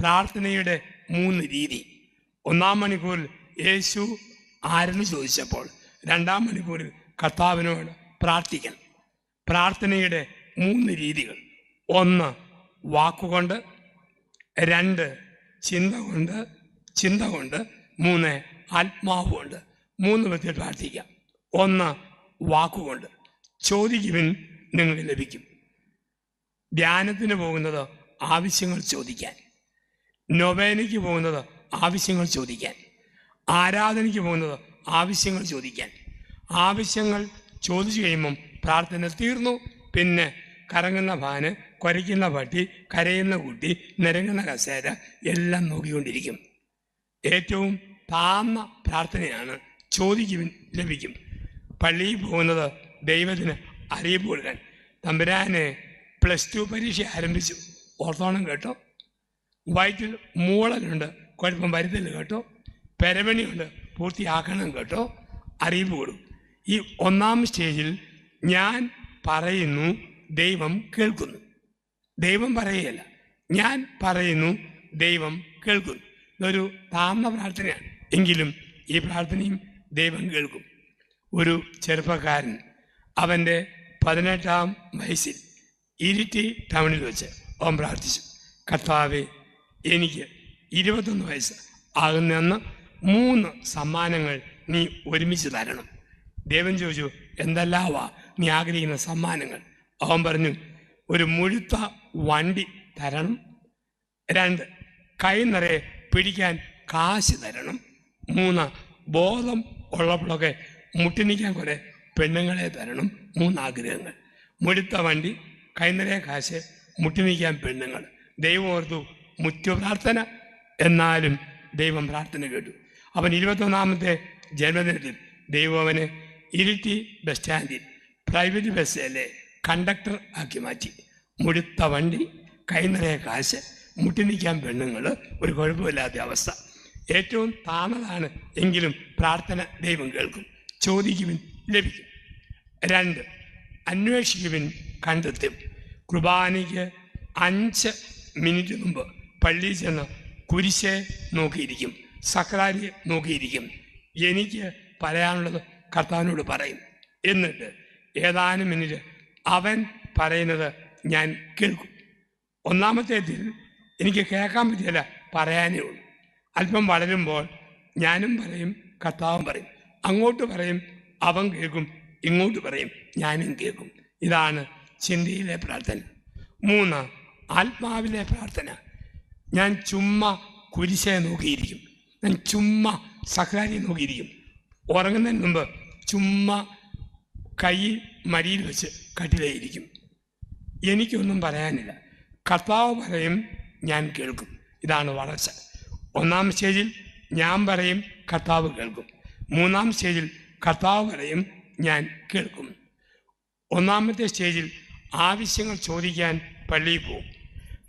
പ്രാർത്ഥനയുടെ 3 രീതി. 1-ാം മണിക്കൂറിൽ യേശു ആരെന്ന് ചോദിച്ചപ്പോൾ 2-ാം മണിക്കൂറിൽ കർത്താവിനോട് പ്രാർത്ഥിക്കണം. പ്രാർത്ഥനയുടെ 3 രീതികൾ: 1 വാക്കുകൊണ്ട്, 2 ചിന്ത കൊണ്ട്, 3 ആത്മാവ് കൊണ്ട്. 3 വിധത്തിൽ പ്രാർത്ഥിക്കാം. 1 വാക്കുകൊണ്ട്. ചോദിക്കുവിൻ, നിങ്ങൾക്ക് ലഭിക്കും. ധ്യാനത്തിന് പോകുന്നത് ആവശ്യങ്ങൾ ചോദിക്കാൻ, നൊവേനയ്ക്ക് പോകുന്നത് ആവശ്യങ്ങൾ ചോദിക്കാൻ, ആരാധനയ്ക്ക് പോകുന്നത് ആവശ്യങ്ങൾ ചോദിക്കാൻ. ആവശ്യങ്ങൾ ചോദിച്ചു കഴിയുമ്പം പ്രാർത്ഥന തീർന്നു. പിന്നെ കറങ്ങുന്ന ഫാന്, കുരയ്ക്കുന്ന പട്ടി, കരയുന്ന കുട്ടി, നിരങ്ങുന്ന കസേര എല്ലാം നോക്കിക്കൊണ്ടിരിക്കും. ഏറ്റവും താഴ്ന്ന പ്രാർത്ഥനയാണ് ചോദിക്കുവിൻ ലഭിക്കും. പള്ളിയിൽ പോകുന്നത് ദൈവത്തിന് അറിയിപ്പ് കൊടുക്കാൻ. തമ്പുരാനെ +2 പരീക്ഷ ആരംഭിച്ചു, ഓർത്തോണം കേട്ടോ. വയറ്റിൽ മൂളലുണ്ട്, കുഴപ്പം വരുന്നില്ല കേട്ടോ. പെരവണിയുണ്ട്, പൂർത്തിയാക്കണം കേട്ടോ. അറിയിപ്പ് കൊടുക്കും. ഈ 1-ാം സ്റ്റേജിൽ ഞാൻ പറയുന്നു, ദൈവം കേൾക്കുന്നു. ദൈവം പറയുകയല്ല, ഞാൻ പറയുന്നു, ദൈവം കേൾക്കുന്നു. ഇതൊരു താഴ്ന്ന പ്രാർത്ഥനയാണ്. എങ്കിലും ഈ പ്രാർത്ഥനയും ദൈവം കേൾക്കും. ഒരു ചെറുപ്പക്കാരൻ അവൻ്റെ 18-ാം വയസ്സിൽ ഇരിട്ടി ടൗണിൽ വെച്ച് അവൻ പ്രാർത്ഥിച്ചു, കർത്താവേ, എനിക്ക് 21 വയസ്സ് ആകുന്നെന്ന് 3 സമ്മാനങ്ങൾ നീ ഒരുമിച്ച് തരണം. ദൈവം ചോദിച്ചു, എന്തെല്ലാമാ നീ ആഗ്രഹിക്കുന്ന സമ്മാനങ്ങൾ? അവൻ പറഞ്ഞു, ഒരു മുഴുത്ത വണ്ടി തരണം, 2 കൈ നിറയെ പിടിക്കാൻ കാശ് തരണം, 3 ബോധം ഉള്ളപ്പോഴൊക്കെ മുട്ടിനിക്കാൻ കുറേ പെണ്ണുങ്ങളെ തരണം. 3 ആഗ്രഹങ്ങൾ. മുഴുത്ത വണ്ടി, കൈ നിറയെ കാശ്, മുട്ടിനിക്കാൻ പെണ്ണുങ്ങൾ. ദൈവം ഓർത്തു, മുറ്റു പ്രാർത്ഥന. എന്നാലും ദൈവം പ്രാർത്ഥന കേട്ടു. അവൻ 21-ാമത്തെ ജന്മദിനത്തിൽ ദൈവം അവനെ ഇരിട്ടി ബസ് സ്റ്റാൻഡിൽ പ്രൈവറ്റ് ബസ്സിലെ കണ്ടക്ടർ ആക്കി മാറ്റി. മുഴുത്ത വണ്ടി, കൈ നിറയെ കാശ്, മുട്ടിനിക്കാൻ പെണ്ണുങ്ങൾ, ഒരു കുഴപ്പമില്ലാത്ത അവസ്ഥ. ഏറ്റവും താഴ്ന്നതാണ്, എങ്കിലും പ്രാർത്ഥന ദൈവം കേൾക്കും. ചോദിക്കുവിൻ ലഭിക്കും. 2 അന്വേഷിക്കുവിൻ കണ്ടെത്തും. കുർബാനയ്ക്ക് 5 മിനിറ്റ് മുമ്പ് പള്ളിയിൽ ചെന്ന് കുരിശെ നോക്കിയിരിക്കും, സക്രാരിയെ നോക്കിയിരിക്കും. എനിക്ക് പറയാനുള്ളത് കർത്താവിനോട് പറയും. എന്നിട്ട് ഏതാനും മിനിറ്റ് അവൻ പറയുന്നത് ഞാൻ കേൾക്കും. 1-ാമത്തേതിൽ എനിക്ക് കേൾക്കാൻ പറ്റിയല്ല, പറയാനേ ഉള്ളൂ. അല്പം വളരുമ്പോൾ ഞാനും പറയും, കർത്താവും പറയും. അങ്ങോട്ട് പറയും, അവൻ കേൾക്കും. ഇങ്ങോട്ട് പറയും, ഞാനും കേൾക്കും. ഇതാണ് ചിന്തയിലെ പ്രാർത്ഥന. 3 ആത്മാവിലെ പ്രാർത്ഥന. ഞാൻ ചുമ്മാ കുരിശയെ നോക്കിയിരിക്കും, ഞാൻ ചുമ്മാ സക്രാരിയെ നോക്കിയിരിക്കും. ഉറങ്ങുന്നതിന് മുമ്പ് ചുമ്മാ കൈ മടിയിൽ വെച്ച് കട്ടിലായിരിക്കും. എനിക്കൊന്നും പറയാനില്ല, കർത്താവ് പറയും, ഞാൻ കേൾക്കും. ഇതാണ് വളർച്ച. 1-ാം സ്റ്റേജിൽ ഞാൻ പറയും, കർത്താവ് കേൾക്കും. 3-ാം സ്റ്റേജിൽ കർത്താവ് പറയും, ഞാൻ കേൾക്കും. 1-ാമത്തെ സ്റ്റേജിൽ ആവശ്യങ്ങൾ ചോദിക്കാൻ പള്ളിയിൽ പോകും.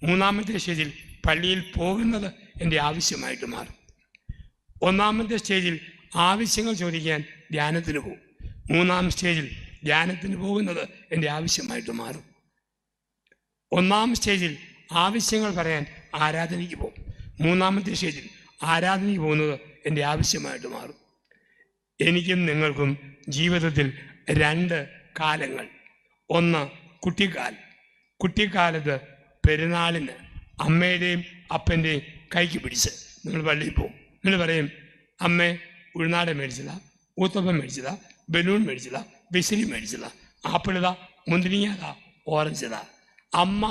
3-ാമത്തെ സ്റ്റേജിൽ പള്ളിയിൽ പോകുന്നത് എൻ്റെ ആവശ്യമായിട്ട് മാറും. 1-ാമത്തെ സ്റ്റേജിൽ ആവശ്യങ്ങൾ ചോദിക്കാൻ ധ്യാനത്തിന് പോകും. 3-ാം സ്റ്റേജിൽ ധ്യാനത്തിന് പോകുന്നത് എൻ്റെ ആവശ്യമായിട്ട് മാറും. 1-ാം സ്റ്റേജിൽ ആവശ്യങ്ങൾ പറയാൻ ആരാധനയ്ക്ക് പോകും. 3-ാമത്തെ സ്റ്റേജിൽ ആരാധനയ്ക്ക് പോകുന്നത് എൻ്റെ ആവശ്യമായിട്ട് മാറും. എനിക്കും നിങ്ങൾക്കും ജീവിതത്തിൽ 2 കാലങ്ങൾ. 1 കുട്ടിക്കാലം. കുട്ടിക്കാലത്ത് പെരുന്നാളിന് അമ്മയുടെയും അപ്പൻ്റെയും കൈക്ക് പിടിച്ച് നിങ്ങൾ പള്ളിയിൽ പോകും. നിങ്ങൾ പറയും, അമ്മേ ഉൾനാട മേടിച്ചതാ, ഊത്തപ്പം മേടിച്ചതാ, ബലൂൺ മേടിച്ചതാ, വിസിലി മേടിച്ചതാ, ആപ്പിളിതാ, മുന്തിരിങ്ങതാ, ഓറഞ്ചതാ. അമ്മ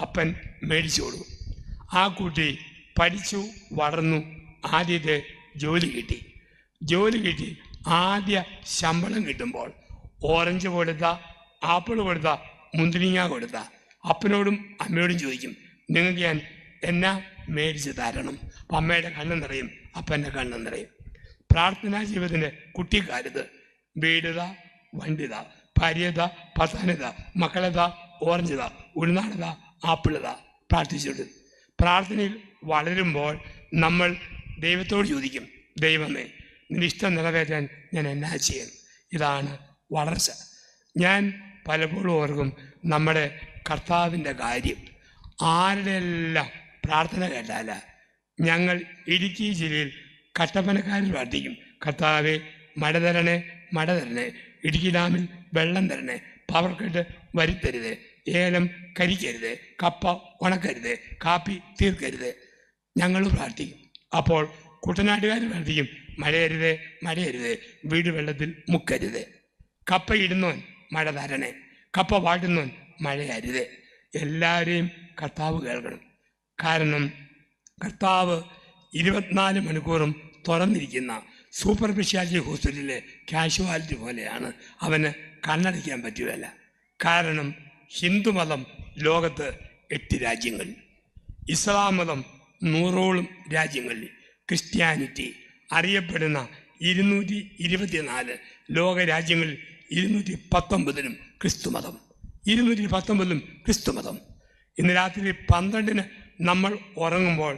അപ്പൻ മേടിച്ചു കൊടുക്കും. ആ കുട്ടി പഠിച്ചു വളർന്നു, ആദ്യത്തെ ജോലി കിട്ടി. ആദ്യ ശമ്പളം കിട്ടുമ്പോൾ ഓറഞ്ച് കൊടുത്ത, ആപ്പിൾ കൊടുത്ത, മുന്തിരിങ്ങ കൊടുത്ത അപ്പനോടും അമ്മയോടും ചോദിക്കും, നിങ്ങൾക്ക് ഞാൻ എന്നാ മേടിച്ച് തരണം? അപ്പം അമ്മയുടെ കണ്ണ് നിറയും, അപ്പൻ്റെ കണ്ണ് നിറയും. പ്രാർത്ഥനാ ജീവിതത്തിൻ്റെ കുട്ടിക്കാലത്ത് വീടുതാ, വണ്ടിതാ, ഭാര്യതാ, പത്താനതാ, മക്കളതാ, ഓറഞ്ചതാ, ഉൾനാടതാ, ആപ്പിളതാ പ്രാർത്ഥിച്ചിട്ട് പ്രാർത്ഥനയിൽ വളരുമ്പോൾ നമ്മൾ ദൈവത്തോട് ചോദിക്കും, ദൈവമേ നിന്റെ ഇഷ്ടം നിറവേറ്റാൻ ഞാൻ എന്നാ ചെയ്യും? ഇതാണ് വളർച്ച. ഞാൻ പലപ്പോഴും ഓർക്കും, നമ്മുടെ കർത്താവിൻ്റെ കാര്യം ആരുടെ എല്ലാം പ്രാർത്ഥന കേട്ടാല ഞങ്ങൾ ഇടുക്കി ജില്ലയിൽ കട്ടപ്പനക്കാരിൽ പ്രാർത്ഥിക്കും. കർത്താവെ, മഴ തരണേ, മഴ തരണേ, ഇടുക്കി ഡാമിൽ വെള്ളം തരണേ, പവർ കട്ട് വരുത്തരുത്, ഏലം കരിക്കരുത്, കപ്പ ഉണക്കരുത്, കാപ്പി തീർക്കരുത്. ഞങ്ങൾ പ്രാർത്ഥിക്കും. അപ്പോൾ കുട്ടനാട്ടുകാർ പ്രാർത്ഥിക്കും, മഴയരുത്, മഴയരുത്, വീട് വെള്ളത്തിൽ മുക്കരുത്. കപ്പ ഇടുന്നവൻ മഴ തരണേ, കപ്പ വാട്ടുന്നവൻ മഴയരുത്. എല്ലാവരെയും കർത്താവ് കേൾക്കണം. കാരണം കർത്താവ് 24 മണിക്കൂറും തുറന്നിരിക്കുന്ന സൂപ്പർ സ്പെഷ്യാലിറ്റി ഹോസ്പിറ്റലിലെ കാഷ്വാലിറ്റി പോലെയാണ്. അവന് കണ്ണടയ്ക്കാൻ പറ്റുകയില്ല. കാരണം ഹിന്ദുമതം ലോകത്ത് 8 രാജ്യങ്ങളിൽ, ഇസ്ലാം മതം 100ഓളം രാജ്യങ്ങളിൽ, ക്രിസ്ത്യാനിറ്റി അറിയപ്പെടുന്ന 224 ലോക രാജ്യങ്ങളിൽ 219ലും ക്രിസ്തുമതം, 219ലും ക്രിസ്തുമതം. ഇന്ന് രാത്രി 12-ന് നമ്മൾ ഉറങ്ങുമ്പോൾ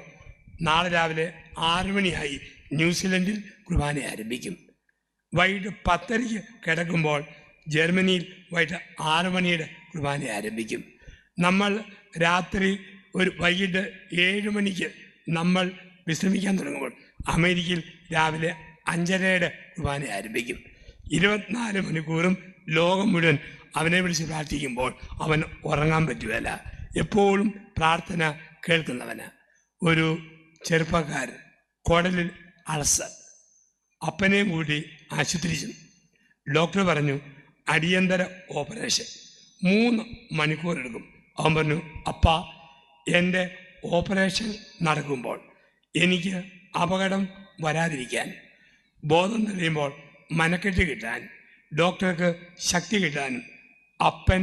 നാളെ രാവിലെ 6 മണിയായി ന്യൂസിലൻഡിൽ കുർബാന ആരംഭിക്കും. വൈകിട്ട് 10:30 കിടക്കുമ്പോൾ ജർമ്മനിയിൽ വൈകിട്ട് 6 മണിയുടെ കുർബാന ആരംഭിക്കും. നമ്മൾ രാത്രി വൈകിട്ട് 7 മണിക്ക് നമ്മൾ വിശ്രമിക്കാൻ തുടങ്ങുമ്പോൾ അമേരിക്കയിൽ രാവിലെ 5:30 കുർബാന ആരംഭിക്കും. 24 മണിക്കൂറും ലോകം മുഴുവൻ അവനെ വിളിച്ച് പ്രാർത്ഥിക്കുമ്പോൾ അവൻ ഉറങ്ങാൻ പറ്റുകയില്ല. എപ്പോഴും പ്രാർത്ഥന കേൾക്കുന്നവന്. ഒരു ചെറുപ്പക്കാരൻ കുടലിൽ അൾസർ, അപ്പനെയും കൂടി ആശുപത്രി ചെന്നു. ഡോക്ടർ പറഞ്ഞു അടിയന്തര ഓപ്പറേഷൻ, 3 മണിക്കൂർ എടുക്കും. അവൻ പറഞ്ഞു, അപ്പ, എൻ്റെ ഓപ്പറേഷൻ നടക്കുമ്പോൾ എനിക്ക് അപകടം വരാതിരിക്കാൻ, ബോധം തെളിയുമ്പോൾ മനക്കെട്ട് കിട്ടാൻ, ഡോക്ടർക്ക് ശക്തി കിട്ടാനും അപ്പൻ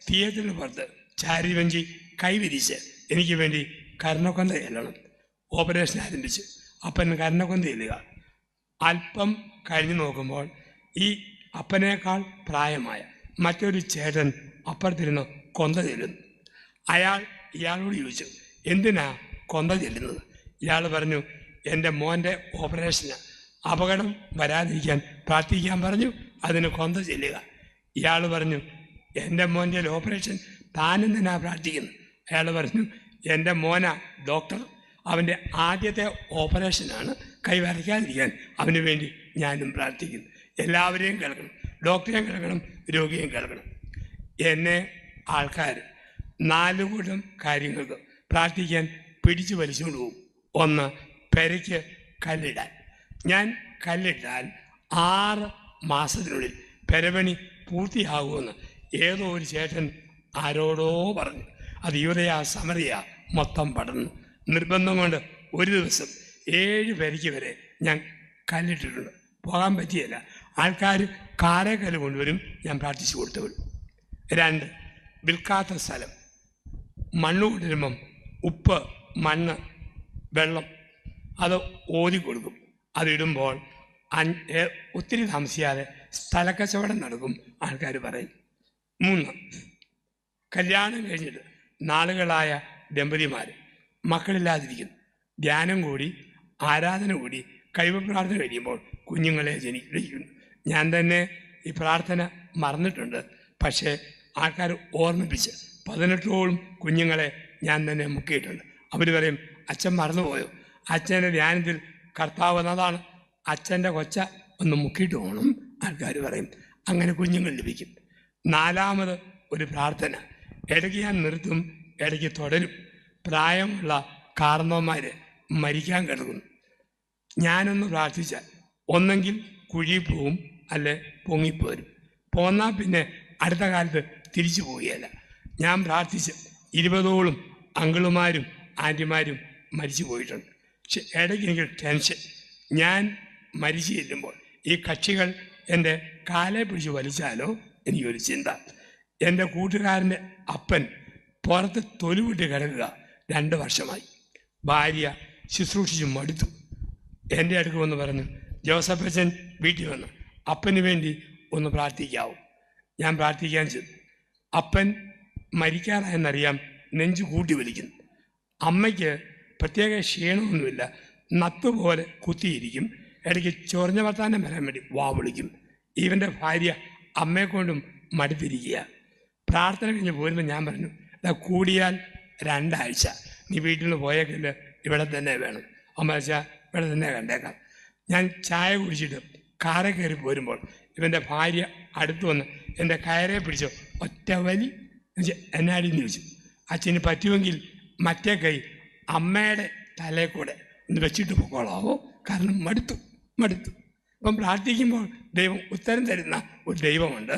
തിയേറ്ററിന് പുറത്ത് ചാരിവഞ്ചി കൈവിരിച്ച് എനിക്ക് വേണ്ടി കർണക്കൊന്ത ചെല്ലണം. ഓപ്പറേഷൻ ആരംഭിച്ച് അപ്പൻ കർണക്കൊന്ത ചെല്ലുക. അല്പം കഴിഞ്ഞ് നോക്കുമ്പോൾ ഈ അപ്പനേക്കാൾ പ്രായമായ മറ്റൊരു ചേട്ടൻ അപ്പുറത്തിരുന്ന് കൊന്ത ചെല്ലുന്നു. ഇയാളോട് ചോദിച്ചു, എന്തിനാ കൊന്ത ചെല്ലുന്നത്? ഇയാൾ പറഞ്ഞു, എൻ്റെ മോൻ്റെ ഓപ്പറേഷന് അപകടം വരാതിരിക്കാൻ പ്രാർത്ഥിക്കാൻ പറഞ്ഞു, അതിന് കൊന്ത ചെല്ലുക. ഇയാൾ പറഞ്ഞു, എൻ്റെ മോൻ്റെ ഓപ്പറേഷൻ താനെന്തിനാ പ്രാർത്ഥിക്കുന്നു? അയാൾ പറഞ്ഞു, എൻ്റെ മോന ഡോക്ടർ, അവൻ്റെ ആദ്യത്തെ ഓപ്പറേഷനാണ്, കൈവരയ്ക്കാതിരിക്കാൻ അവന് വേണ്ടി ഞാനും പ്രാർത്ഥിക്കുന്നു. എല്ലാവരെയും കേൾക്കണം, ഡോക്ടറെയും കേൾക്കണം, രോഗിയെയും കേൾക്കണം. എന്നെ ആൾക്കാർ 4 കൂട്ടം കാര്യങ്ങൾക്ക് പ്രാർത്ഥിക്കാൻ പിടിച്ചു വലിച്ചുകൊണ്ട് പോകും. 1, പെരയ്ക്ക് കല്ലിടാൻ. ഞാൻ കല്ലിട്ടാൽ 6 മാസത്തിനുള്ളിൽ പെരപണി പൂർത്തിയാകുമെന്ന് ഏതോ ഒരു ചേട്ടൻ ആരോടോ പറഞ്ഞു. അത് യൂദയ സമറിയ മൊത്തം പടർന്നു. നിർബന്ധം കൊണ്ട് ഒരു ദിവസം 7 പെരയ്ക്ക് വരെ ഞാൻ കല്ലിട്ടിട്ടുണ്ട്. പോകാൻ പറ്റിയല്ല. ആൾക്കാർ കാരേക്കല്ല് കൊണ്ടുവരും, ഞാൻ പ്രാർത്ഥിച്ചു കൊടുത്തുവിടും. 2, വിൽക്കാത്ത സ്ഥലം. മണ്ണ് കൊണ്ടുവരുമ്പം ഉപ്പ്, മണ്ണ്, വെള്ളം അത് ഓതി കൊടുക്കും. അതിടുമ്പോൾ ഒത്തിരി താമസിയാതെ സ്ഥലക്കച്ചവടം നടക്കും, ആൾക്കാർ പറയും. 3, കല്യാണം കഴിഞ്ഞിട്ട് നാളുകളായ ദമ്പതിമാർ മക്കളില്ലാതിരിക്കുന്നു. ധ്യാനം കൂടി, ആരാധന കൂടി, കഴിവ് പ്രാർത്ഥന കഴിയുമ്പോൾ കുഞ്ഞുങ്ങളെ ജനിക്കുന്നു. ഞാൻ തന്നെ ഈ പ്രാർത്ഥന മറന്നിട്ടുണ്ട്. പക്ഷേ ആൾക്കാർ ഓർമ്മിപ്പിച്ച് 18ഓളം കുഞ്ഞുങ്ങളെ ഞാൻ തന്നെ മുക്കിയിട്ടുണ്ട്. അവർ പറയും, അച്ഛൻ മറന്നുപോയോ? അച്ഛൻ്റെ ധ്യാനത്തിൽ കർത്താവ് എന്നതാണ്, അച്ഛൻ്റെ കൊച്ച ഒന്ന് മുക്കിയിട്ട് പോകണം, ആൾക്കാർ പറയും. അങ്ങനെ കുഞ്ഞുങ്ങൾ ലഭിക്കും. 4ാമത് ഒരു പ്രാർത്ഥന. ഇടയ്ക്ക് ഞാൻ നിർത്തും, ഇടയ്ക്ക് തുടരും. പ്രായമുള്ള കാരണവന്മാർ മരിക്കാൻ കിടക്കുന്നു. ഞാനൊന്ന് പ്രാർത്ഥിച്ചാൽ ഒന്നെങ്കിൽ കുഴി പോവും, അല്ലെ പൊങ്ങിപ്പോരും. പോന്നാൽ പിന്നെ അടുത്ത കാലത്ത് തിരിച്ചു പോവുകയല്ല. ഞാൻ പ്രാർത്ഥിച്ച് 20ഓളം അങ്കിളുമാരും ആൻറ്റിമാരും മരിച്ചു പോയിട്ടുണ്ട്. പക്ഷെ ഇടയ്ക്ക് എനിക്ക് ടെൻഷൻ. ഞാൻ മരിച്ചു ചെല്ലുമ്പോൾ ഈ കക്ഷികൾ എൻ്റെ കാലെ പിടിച്ച് വലിച്ചാലോ എനിക്കൊരു ചിന്ത. എൻ്റെ കൂട്ടുകാരൻ്റെ അപ്പൻ പുറത്ത് തൊലിവിട്ട് കിടക്കുക 2 വർഷമായി. ഭാര്യ ശുശ്രൂഷിച്ച് മടുത്തു. എൻ്റെ അടുക്ക് വന്ന് പറഞ്ഞു, ജോസഫ് അച്ഛൻ വീട്ടിൽ വന്ന് അപ്പന് വേണ്ടി ഒന്ന് പ്രാർത്ഥിക്കാവും. ഞാൻ പ്രാർത്ഥിക്കാൻ ചെന്നു. അപ്പൻ മരിക്കാറായെന്നറിയാം, നെഞ്ചു കൂട്ടി വലിക്കുന്നു. അമ്മയ്ക്ക് പ്രത്യേക ക്ഷീണമൊന്നുമില്ല, നത്തുപോലെ കുത്തിയിരിക്കും. ഇടയ്ക്ക് ചൊറിഞ്ഞ വർത്താനം വരാൻ വേണ്ടി വാ വിളിക്കും. ഇവൻ്റെ ഭാര്യ അമ്മയെക്കൊണ്ടും മടുത്തിരിക്കുക. പ്രാർത്ഥന കഴിഞ്ഞ് പോരുമ്പോൾ ഞാൻ പറഞ്ഞു, കൂടിയാൽ 2 ആഴ്ച നീ വീട്ടിൽ നിന്ന് പോയേക്കില്ല, ഇവിടെ തന്നെ വേണം. അമ്മച്ച ഇവിടെ തന്നെ കണ്ടേക്കാം. ഞാൻ ചായ കുടിച്ചിട്ട് കാറെ കയറി പോരുമ്പോൾ ഇവൻ്റെ ഭാര്യ അടുത്ത് വന്ന് എൻ്റെ കയറെ പിടിച്ചു ഒറ്റ വലി. എന്നാടിന്ന് ചോദിച്ചു. അച്ഛന് പറ്റുമെങ്കിൽ മറ്റേ കൈ അമ്മയുടെ തലയിൽ കൂടെ ഒന്ന് വെച്ചിട്ട് പോക്കോളാവോ, കാരണം മടുത്തു. അപ്പം പ്രാർത്ഥിക്കുമ്പോൾ ദൈവം ഉത്തരം തരുന്ന ഒരു ദൈവമുണ്ട്.